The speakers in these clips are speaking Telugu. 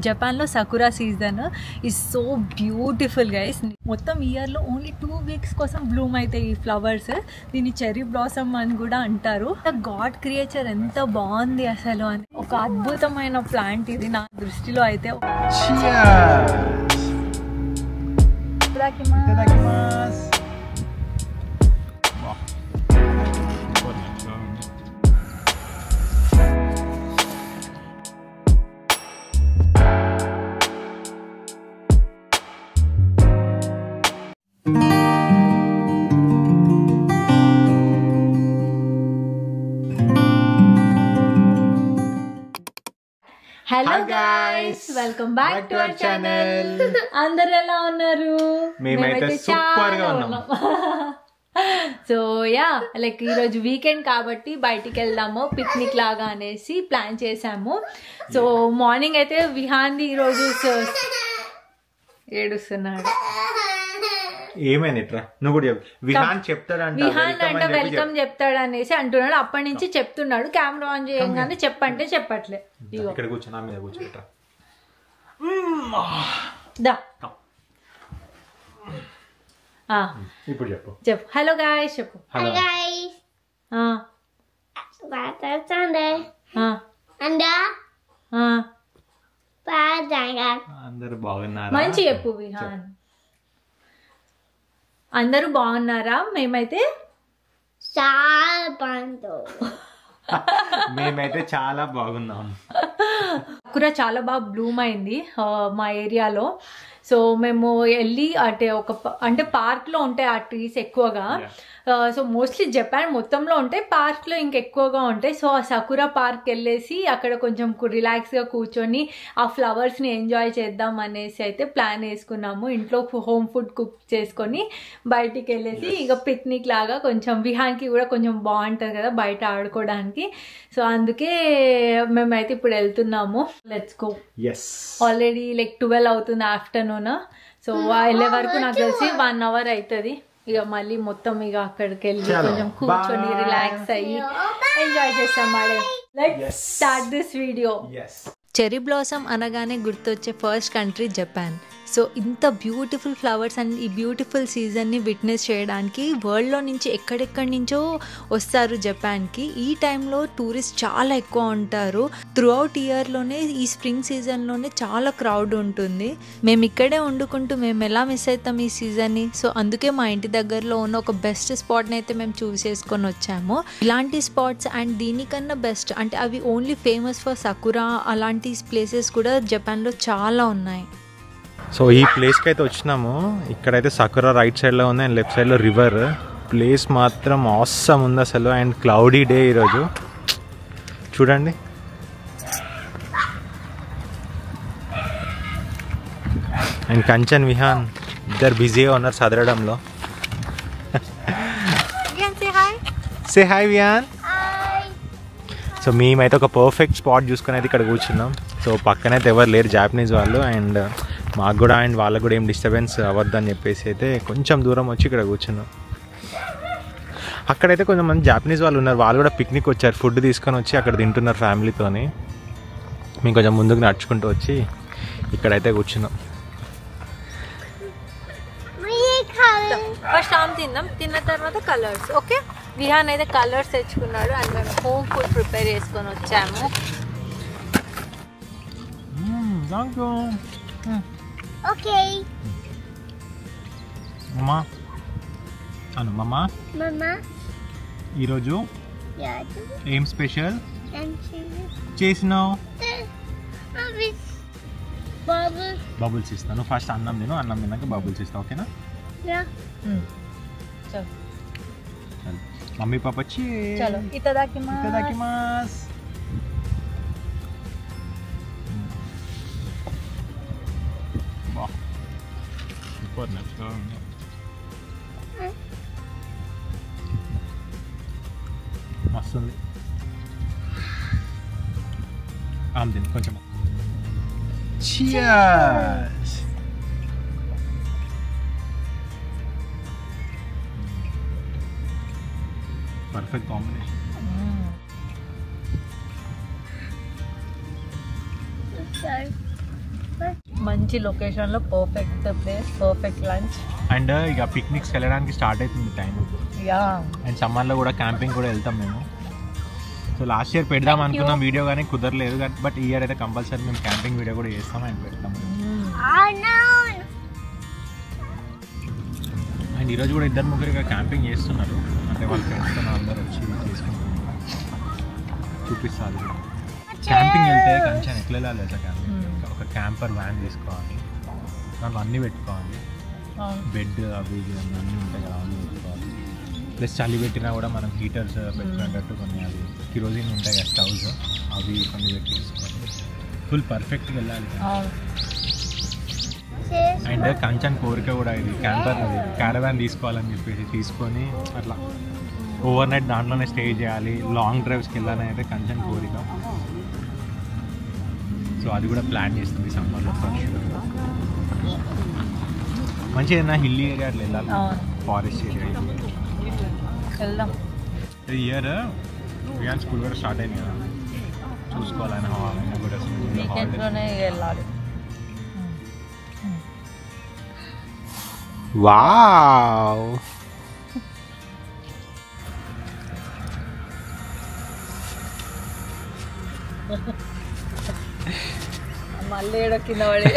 జపాన్లో Sakura season is so beautiful guys. మొత్తం ఇయర్లో ఓన్లీ 2 weeks కోసం బ్లూమ్ అవుతాయి ఈ ఫ్లవర్స్. దీన్ని చెర్రీ బ్లాసమ్ అని కూడా అంటారు. గాడ్ క్రియేచర్ ఎంత బాగుంది అసలు అని. ఒక అద్భుతమైన ప్లాంట్ ఇది నా దృష్టిలో అయితే. Hello guys, welcome back to our channel. అందరు ఎలా ఉన్నారు? మేమైతే సూపర్ గా ఉన్నాం. సో యా, లైక్ ఈరోజు వీకెండ్ కాబట్టి బయటికి వెళ్దాము పిక్నిక్ లాగా అనేసి ప్లాన్ చేసాము. సో మార్నింగ్ అయితే విహాన్ది ఈరోజు ఏడుస్తున్నాడు. ఏమైంది ఇట్రా నువ్వు కూడా చెప్పు. విహాన్ చెప్తాడంట, విహాన్ అంటే వెల్కమ్ చెప్తాడు అనేసి అంటున్నాడు. అప్పటి నుంచి చెప్తున్నాడు. కెమెరా ఆన్ చేయగానే చెప్పంటే చెప్పట్లే. ఇక్కడ కూర్చో, నా మీద కూర్చో. ఇట్రా ఇప్పుడు చెప్పు. చెప్పు హలో గాయ్స్ చెప్పు. Hello guys. అందరూ బాగున్నారా? మంచి చెప్పు విహాన్. అందరూ బాగున్నారా? మేమైతే చాలా బాగున్నాం. సకురా చాలా బాగా బ్లూమ్ అయింది మా ఏరియాలో. సో మేము వెళ్ళి అంటే పార్క్లో ఉంటాయి ఆ ట్రీస్ ఎక్కువగా. సో మోస్ట్లీ జపాన్ మొత్తంలో ఉంటాయి, పార్క్లో ఇంకెక్కువగా ఉంటాయి. సో ఆ సకురా పార్క్ వెళ్ళేసి అక్కడ కొంచెం రిలాక్స్గా కూర్చొని ఆ ఫ్లవర్స్ని ఎంజాయ్ చేద్దాం అనేసి అయితే ప్లాన్ వేసుకున్నాము. ఇంట్లో హోమ్ ఫుడ్ కుక్ చేసుకొని బయటికి వెళ్ళేసి ఇక పిక్నిక్ లాగా కొంచెం విహాన్కి కూడా కొంచెం బాగుంటుంది కదా బయట ఆడుకోవడానికి. సో అందుకే మేమైతే ఇప్పుడు వెళ్తున్నాము. Let's go. ఆల్రెడీ లైక్ 12 అవుతుంది ఆఫ్టర్నూన్. సో వెళ్ళే వరకు నాకు తెలిసి 1 hour అవుతుంది. ఇక మళ్ళీ మొత్తం ఇక అక్కడికి వెళ్ళి కొంచెం కూర్చొని రిలాక్స్ అయ్యి ఎంజాయ్ చేస్తాం. Let's start this video. Cherry blossom అనగానే గుర్తొచ్చే ఫస్ట్ కంట్రీ జపాన్. సో ఇంత బ్యూటిఫుల్ ఫ్లవర్స్ అండ్ ఈ బ్యూటిఫుల్ సీజన్ని విట్నెస్ చేయడానికి వరల్డ్లో నుంచి ఎక్కడెక్కడి నుంచో వస్తారు జపాన్కి. ఈ టైంలో టూరిస్ట్ చాలా ఎక్కువ ఉంటారు. త్రూ అవుట్ ఇయర్లోనే ఈ స్ప్రింగ్ సీజన్లోనే చాలా క్రౌడ్ ఉంటుంది. మేము ఇక్కడే వండుకుంటూ మేము ఎలా మిస్ అవుతాం ఈ సీజన్ని. సో అందుకే మా ఇంటి దగ్గరలో ఉన్న ఒక బెస్ట్ స్పాట్ని అయితే మేము చూస్ చేసుకొని వచ్చాము. ఇలాంటి స్పాట్స్ అండ్ దీనికన్నా బెస్ట్ అంటే అవి ఓన్లీ ఫేమస్ ఫర్ సకురా అలాంటి ప్లేసెస్ కూడా జపాన్లో చాలా ఉన్నాయి. సో ఈ ప్లేస్కి అయితే వచ్చినాము. ఇక్కడైతే సకురా రైట్ సైడ్లో ఉంది అండ్ లెఫ్ట్ సైడ్లో రివర్. ప్లేస్ మాత్రం ఆసమ్ ఉంది అసలు. అండ్ క్లౌడీ డే ఈరోజు చూడండి. అండ్ కంచన్ విహాన్ ఇద్దరు బిజీగా ఉన్నారు చదవడంలో. Say hi Vihaan. సో మేమైతే ఒక పర్ఫెక్ట్ స్పాట్ చూసుకొని అయితే ఇక్కడ కూర్చున్నాం. సో పక్కనైతే ఎవరు లేరు జాపనీస్ వాళ్ళు. అండ్ మాకు కూడా అండ్ వాళ్ళకు కూడా ఏం డిస్టర్బెన్స్ అవ్వద్దని చెప్పేసి అయితే కొంచెం దూరం వచ్చి ఇక్కడ కూర్చున్నాం. అక్కడైతే కొంతమంది జాపనీస్ వాళ్ళు ఉన్నారు. వాళ్ళు కూడా పిక్నిక్ వచ్చారు, ఫుడ్ తీసుకొని వచ్చి అక్కడ తింటున్నారు ఫ్యామిలీతోని. మేము కొంచెం ముందుకు నడుచుకుంటూ వచ్చి ఇక్కడైతే కూర్చున్నాం. ఫస్ట్ ఆమె తిన్న తర్వాత కలర్స్. ఓకే, విహాన్ అయితే కలర్స్ తెచ్చుకున్నాడు అండ్ మేము హోమ్ ఫుడ్ ప్రిపేర్ చేసుకొని వచ్చాము. ఓకే మమ్మా ఈరోజు ఏం స్పెషల్ చేసినావు? బబుల్స్ ఇస్తాను. ఫస్ట్ అన్నం తిను, అన్నం తిన్నాక బబుల్స్ ఇస్తాను. ఓకేనా? మమ్మీ పాప చలో ఇతదాకిమాస్. మస్తుంది. ఆమె కొంచెం. Cheers. Perfect combination. మంచి లొకేషన్లో perfect place, perfect lunch. And ఇక పిక్నిక్స్కి వెళ్ళడానికి స్టార్ట్ అవుతుంది టైం. అండ్ సమ్మర్లో కూడా క్యాంపింగ్ కూడా వెళ్తాం మేము. సో లాస్ట్ ఇయర్ పెడదాం అనుకున్నాం వీడియో, కానీ కుదరలేదు. బట్ ఈ ఇయర్ అయితే కంపల్సరీ మేము క్యాంపింగ్ వీడియో కూడా చేస్తాం అండ్ పెడతాం. అండ్ ఈరోజు కూడా 2-3 క్యాంపింగ్ చేస్తున్నారు. అంటే వాళ్ళ ఫ్రెండ్స్తో అందరూ వచ్చి చేసుకుంటున్నారు. చూపిస్తారు. క్యాంపింగ్ వెళ్తే కంచెం ఎట్లా వెళ్ళాలి సార్? క్యాంపింగ్ ఒక క్యాంపర్ వ్యాన్ తీసుకోవాలి, దాంట్లో అన్నీ పెట్టుకోవాలి, బెడ్ అవి అన్నీ ఉంటాయి కదా, అన్నీ పెట్టుకోవాలి. ప్లస్ చలి పెట్టినా కూడా మనం హీటర్స్ పెట్టుకునేటట్టు కొన్ని అవి కిరోసిన్ ఉంటాయి కదా స్టవ్స్, అవి కొన్ని పెట్టి తీసుకోవాలి. ఫుల్ పర్ఫెక్ట్గా వెళ్ళాలి. అండ్ కంచన్ కోరిక కూడా ఇది క్యారవాన్ తీసుకోవాలని చెప్పేసి తీసుకొని అట్లా ఓవర్ నైట్ దాంట్లోనే స్టే చేయాలి. లాంగ్ డ్రైవ్స్కి వెళ్ళాలని అయితే కంచన్ కోరిక. సో అది కూడా ప్లాన్ చేస్తుంది సమ్మర్లో. మంచి ఏదైనా హిల్లీ ఏరియా అట్లా వెళ్ళాలి, ఫారెస్ట్ ఏరియా వెళ్దాం. ఈ ఇయర్ వియాన్ స్కూల్ కూడా స్టార్ట్ అయింది కదా, చూసుకోవాలని కూడా వీకెండ్లోనే వెళ్ళాలి. వావ్, మళ్ళీ ఏడో కింద పడి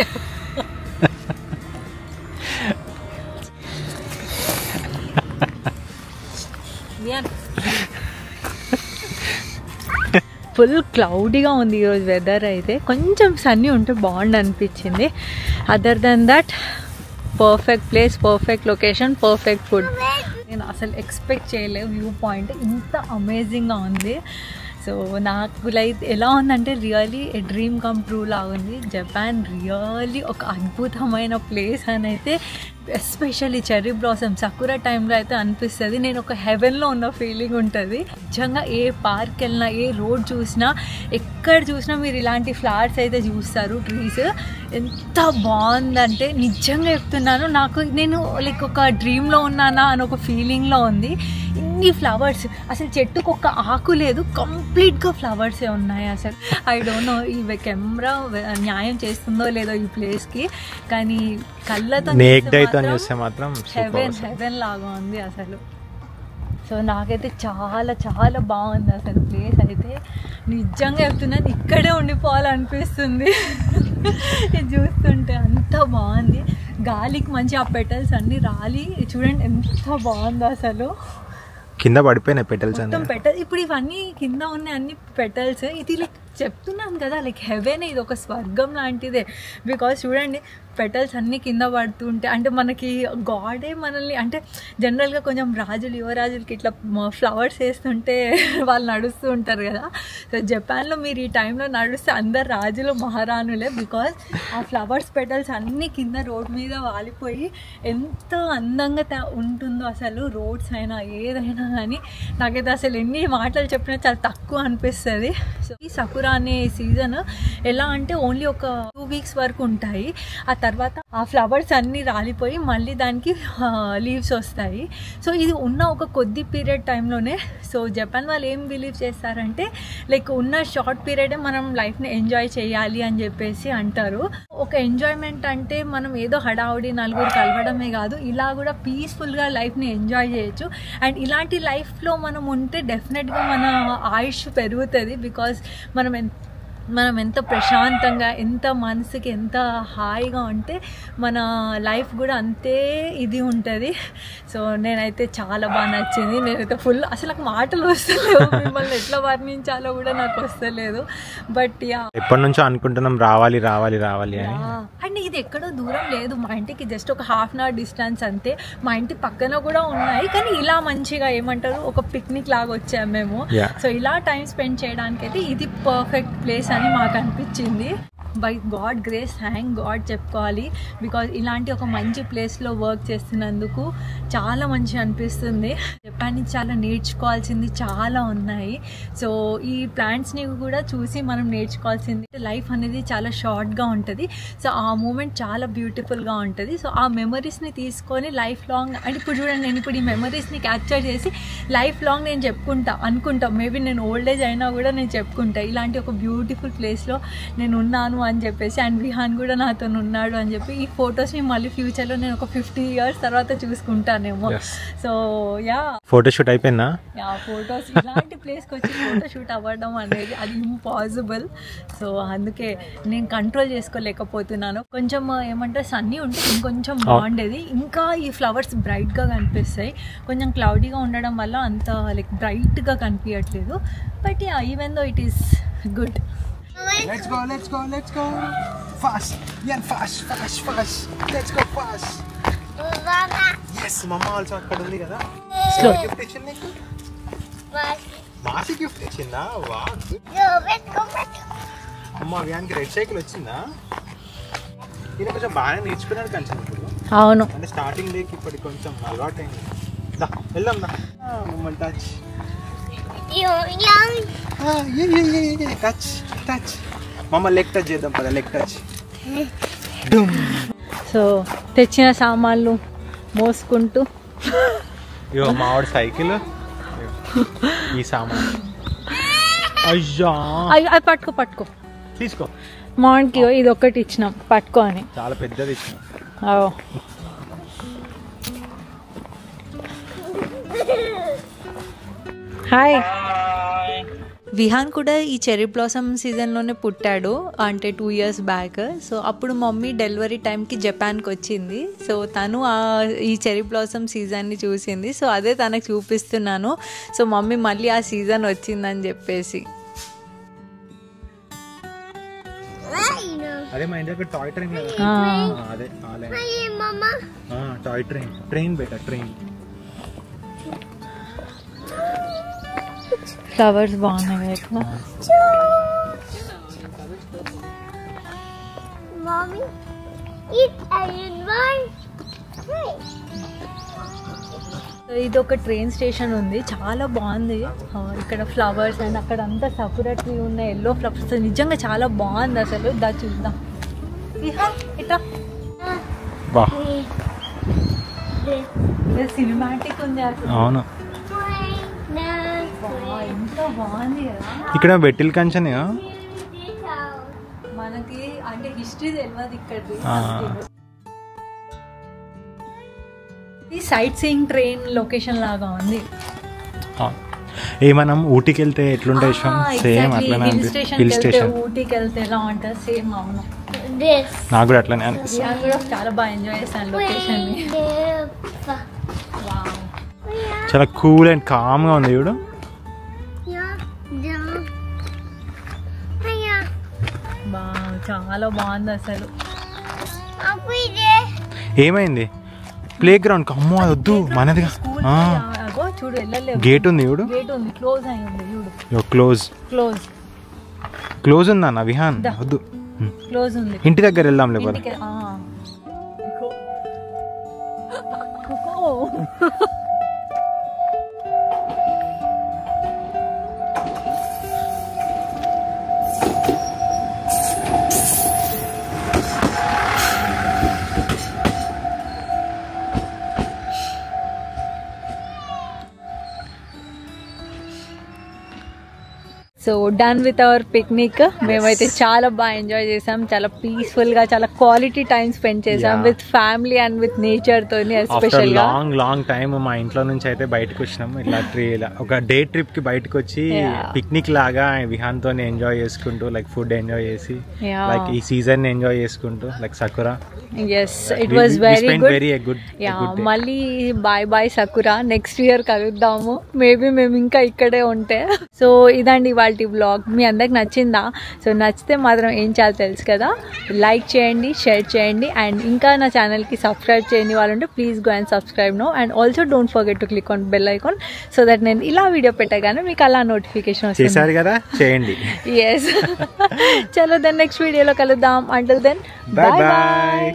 ఫుల్ క్లౌడీగా ఉంది ఈరోజు వెదర్. అయితే కొంచెం సన్నీ ఉంటే బాగుండు అనిపించింది. Other than that perfect place, perfect location, perfect food. నేను అసలు ఎక్స్పెక్ట్ చేయలేదు వ్యూ పాయింట్ ఇంత అమేజింగ్గా ఉంది. సో నాకు లైక్ ఎలా ఉందంటే రియల్లీ ఏ డ్రీమ్ కమ్ ట్రూ లాగా ఉంది. జపాన్ రియల్లీ ఒక అద్భుతమైన ప్లేస్ అని అయితే, ఎస్పెషల్లీ చెర్రీ బ్లాసమ్ సకురా టైంలో అయితే అనిపిస్తుంది. నేను ఒక హెవెన్లో ఉన్న ఫీలింగ్ ఉంటుంది. నిజంగా ఏ పార్క్ వెళ్ళినా, ఏ రోడ్ చూసినా, ఎక్కడ చూసినా మీరు ఇలాంటి ఫ్లవర్స్ అయితే చూస్తారు, ట్రీస్. ఎంత బాగుందంటే నిజంగా చెప్తున్నాను, నేను లైక్ ఒక డ్రీమ్లో ఉన్నానా అని ఒక ఫీలింగ్లో ఉంది. ఇన్ని ఫ్లవర్స్, అసలు చెట్టుకు ఒక ఆకు లేదు, కంప్లీట్గా ఫ్లవర్సే ఉన్నాయి. అసలు ఐ డోంట్ నో ఈ కెమెరా న్యాయం చేస్తుందో లేదో ఈ ప్లేస్కి, కానీ కళ్ళతో మాత్రం హెవెన్ లాగా ఉంది అసలు. సో నాకైతే చాలా చాలా బాగుంది అసలు ప్లేస్ అయితే. నిజంగా చెప్తున్నాను, ఇక్కడే ఉండిపోవాలనిపిస్తుంది చూస్తుంటే. అంత బాగుంది, గాలికి మంచి ఆ పెటల్స్ అన్నీ రాలి చూడండి ఎంత బాగుందో అసలు. కింద పడిపోయినాయి పెటల్స్, ఇప్పుడు ఇవన్నీ కింద ఉన్నాయి అన్ని పెటల్స్. ఇది లైక్ చెప్తున్నాను కదా, లైక్ హెవెన్, ఇది ఒక స్వర్గం లాంటిదే. బికాజ్ చూడండి పెటల్స్ అన్నీ కింద పడుతుంటే, అంటే మనకి గాడే మనల్ని, అంటే జనరల్గా కొంచెం రాజులు, యువరాజులకి ఇట్లా ఫ్లవర్స్ వేస్తుంటే వాళ్ళు నడుస్తూ ఉంటారు కదా. సో జపాన్లో మీరు ఈ టైంలో నడుస్తే అందరు రాజులు, మహారాణులే. బికాజ్ ఆ ఫ్లవర్స్ పెటల్స్ అన్నీ కింద రోడ్ మీద వాలిపోయి ఎంత అందంగా ఉంటుందో అసలు. రోడ్స్ అయినా ఏదైనా కానీ నాకైతే అసలు ఎన్ని మాటలు చెప్పినా చాలా తక్కువ అనిపిస్తుంది. సో ఈ సకురా అనే సీజన్ ఎలా అంటే ఓన్లీ ఒక 2 weeks వరకు ఉంటాయి. ఆ తర్వాత ఆ ఫ్లవర్స్ అన్నీ రాలిపోయి మళ్ళీ దానికి లీవ్స్ వస్తాయి. సో ఇది ఉన్న ఒక కొద్ది పీరియడ్ టైంలోనే. సో జపాన్ వాళ్ళు ఏం బిలీవ్ చేస్తారంటే, లైక్ ఉన్న షార్ట్ పీరియడే మనం లైఫ్ని ఎంజాయ్ చేయాలి అని చెప్పేసి అంటారు. ఒక ఎంజాయ్మెంట్ అంటే మనం ఏదో హడావుడి నలుగురు కలవడమే కాదు, ఇలా కూడా పీస్ఫుల్గా లైఫ్ని ఎంజాయ్ చేయొచ్చు. అండ్ ఇలాంటి లైఫ్లో మనం ఉంటే డెఫినెట్గా మన ఆయుష్ పెరుగుతుంది. బికాజ్ మనం ఎంత ప్రశాంతంగా, ఎంత మనసుకి ఎంత హాయిగా ఉంటే మన లైఫ్ కూడా అంతే ఇది ఉంటుంది. సో నేనైతే చాలా బాగా నచ్చింది. నేనైతే ఫుల్, అసలు నాకు మాటలు వస్తలేవు, మిమ్మల్ని ఎట్లా వర్ణించాలో కూడా నాకు వస్తలేదు. బట్ యా, ఎప్పటి నుంచో అనుకుంటున్నాం రావాలి రావాలి రావాలి అని. అండ్ ఇది ఎక్కడో దూరం లేదు, మా ఇంటికి జస్ట్ ఒక 1/2 hour డిస్టెన్స్ అంతే. మా ఇంటి పక్కన కూడా ఉన్నాయి, కానీ ఇలా మంచిగా ఏమంటారు ఒక పిక్నిక్ లాగా వచ్చాము మేము. సో ఇలా టైం స్పెండ్ చేయడానికి అయితే ఇది పర్ఫెక్ట్ ప్లేస్ అని మాకు అనిపించింది. By God grace, thank God చెప్పుకోవాలి. బికాజ్ ఇలాంటి ఒక మంచి ప్లేస్లో వర్క్ చేస్తున్నందుకు చాలా మంచి అనిపిస్తుంది. జపాన్ నుంచి చాలా నేర్చుకోవాల్సింది చాలా ఉన్నాయి. సో ఈ ప్లాంట్స్ని కూడా చూసి మనం నేర్చుకోవాల్సింది. లైఫ్ అనేది చాలా షార్ట్గా ఉంటుంది. సో ఆ మూమెంట్ చాలా బ్యూటిఫుల్గా ఉంటుంది. సో ఆ మెమరీస్ని తీసుకొని లైఫ్ లాంగ్, అంటే ఇప్పుడు చూడండి, నేను ఇప్పుడు ఈ మెమరీస్ని క్యాప్చర్ చేసి లైఫ్ లాంగ్ నేను అనుకుంటా మేబీ నేను ఓల్డ్ ఏజ్ అయినా కూడా నేను చెప్పుకుంటా, ఇలాంటి ఒక బ్యూటిఫుల్ ప్లేస్లో నేను ఉన్నాను అని చెప్పేసి, అండ్ విహాన్ కూడా నాతో ఉన్నాడు అని చెప్పి ఈ ఫొటోస్ని మళ్ళీ ఫ్యూచర్లో నేను ఒక 50 years తర్వాత చూసుకుంటానేమో. సో ఫోటోషూట్ అయిపోయిందా? ఫొటోస్ ఇలాంటి ప్లేస్కి వచ్చి ఫోటోషూట్ అవ్వడం అనేది అది ఇంపాసిబుల్. సో అందుకే నేను కంట్రోల్ చేసుకోలేకపోతున్నాను. కొంచెం ఏమంటే సన్నీ ఉంటే ఇంకొంచెం బాగుండేది, ఇంకా ఈ ఫ్లవర్స్ బ్రైట్గా కనిపిస్తాయి. కొంచెం క్లౌడీగా ఉండడం వల్ల అంత లైక్ బ్రైట్గా కనిపించట్లేదు. But even though it is good. Let's go. Fast. Yeah, fast. Let's go fast. Yes, mama also akkada undi kada. Slow. Gift ichindi నీకు? మాసి గిఫ్ట్ ఇచ్చిందా? వా. అమ్మ వ్యాన్కి రెడ్ సైకిల్ వచ్చిందా? ఈయన కొంచెం బాగానే నేర్చుకున్నాడు కొంచెం ఇప్పుడు. అవును, అంటే స్టార్టింగ్ డేకి ఇప్పటికి కొంచెం అలవాటు అయింది. దా వెళ్దాం దా. మమ్మల్ని టచ్ టచ్ మమ్మ లెగ్ టచ్ చేద్దాం పద. Leg touch. సో తెచ్చిన సామాన్లు మోసుకుంటూ ఇగో మావాడు సైకిల్, ఈ సామాన్. అయ్యా అది పట్టుకో తీసుకో. మార్న్కి ఇది ఒక్కటి ఇచ్చినాం పట్టుకో అని. చాలా పెద్దది ఇచ్చినాం. హాయ్. విహాన్ కూడా ఈ చెర్రీ బ్లాసమ్ సీజన్లోనే పుట్టాడు, అంటే 2 years బ్యాక్. సో అప్పుడు మమ్మీ డెలివరీ టైంకి జపాన్కి వచ్చింది. సో తను ఈ చెర్రీ బ్లాసమ్ సీజన్ని చూసింది. సో అదే తనకు చూపిస్తున్నాను. సో మమ్మీ మళ్ళీ ఆ సీజన్ వచ్చిందని చెప్పేసి. అదే మా ఇంటి టాయ్ ట్రైన్. అదే టాయ్ ట్రైన్ బెట ట్రైన్. ఫ్లవర్స్ బాగున్నాయి ఇక్కడ. ఇది ఒక ట్రైన్ స్టేషన్ ఉంది, చాలా బాగుంది. ఇక్కడ ఫ్లవర్స్ అండ్ అక్కడ అంతా సకురా ట్రీ ఉన్న ఎల్లో ఫ్లవర్స్ నిజంగా చాలా బాగుంది అసలు. దా చూద్దాం. ఇట్లా సినిమాటిక్ ఉంది అసలు. అవును, ఎంతో బాగుంది కదా. ఇక్కడ బెట్టిల్ కంచెనే మనకి అంటే హిస్టరీ తెలియదు ఇక్కడ. ఈ సైట్ సీయింగ్ ట్రైన్ లొకేషన్ లాగా ఉంది. మనం ఊటీకి వెళ్తే ఎట్లుంటాయి సేమ్ అట్లనే. హిల్ స్టేషన్ ఊటీకి వెళ్తే ఎలా ఉంటుంది సేమ్. అవును, నాకు కూడా అట్లనే అనిపిస్తుంది. నేను కూడా చాలా బాగా ఎంజాయ్ చేశాను లొకేషన్ ని. చాలా కూల్ అండ్ కామ్ గా ఉంది చూడు. చాలా బాగుంది అసలు. ఏమైంది? Play ground. అమ్మో వద్దు మనదిగా. చూడు వెళ్ళలేదు. గేట్ ఉంది చూడు. గేట్ ఉంది, క్లోజ్ అయింది చూడు. క్లోజ్ ఉందా నా విహాన్? వద్దు, క్లోజ్ ఉంది. ఇంటి దగ్గర వెళ్దాం లేకపోతే. So done with our picnic. మేమైతే చాలా బాగా ఎంజాయ్ చేసాం, చాలా పీస్ఫుల్గా, చాలా క్వాలిటీ టైం స్పెండ్ చేసాం with family and with nature తోని. ఎస్పెషల్ గా లాంగ్ టైమ్ మా ఇంట్లో నుంచి అయితే బయటకు వచ్చినాం. ఇట్లా ఒక డే ట్రిప్ కి బయటకు వచ్చి పిక్నిక్ లాగా విహాన్ తోని ఎంజాయ్ చేసుకుంటూ, లైక్ ఫుడ్ ఎంజాయ్ చేసి, లైక్ ఈ సీజన్ ఎంజాయ్ చేసుకుంటూ, like Sakura. Yes, it was very good. మళ్ళీ బాయ్ సకురా, నెక్స్ట్ ఇయర్ కలుద్దాము మేబీ మేము ఇంకా ఇక్కడే ఉంటే. సో ఇదండి వాళ్ళ బ్లాగ్. మీ అందరికి నచ్చిందా? సో నచ్చితే మాత్రం ఏం చేయాలో తెలుసు కదా, లైక్ చేయండి, షేర్ చేయండి, అండ్ ఇంకా నా ఛానల్కి సబ్స్క్రైబ్ చేయని వాళ్ళు ఉంటే please go and subscribe now. And also don't forget to click on bell icon so that నేను ఇలా వీడియో పెట్టగానే మీకు అలా నోటిఫికేషన్ వస్తుంది కదా. చేయండి. ఎస్. చలో దెన్ నెక్స్ట్ వీడియోలో కలుద్దాం. Until then bye bye.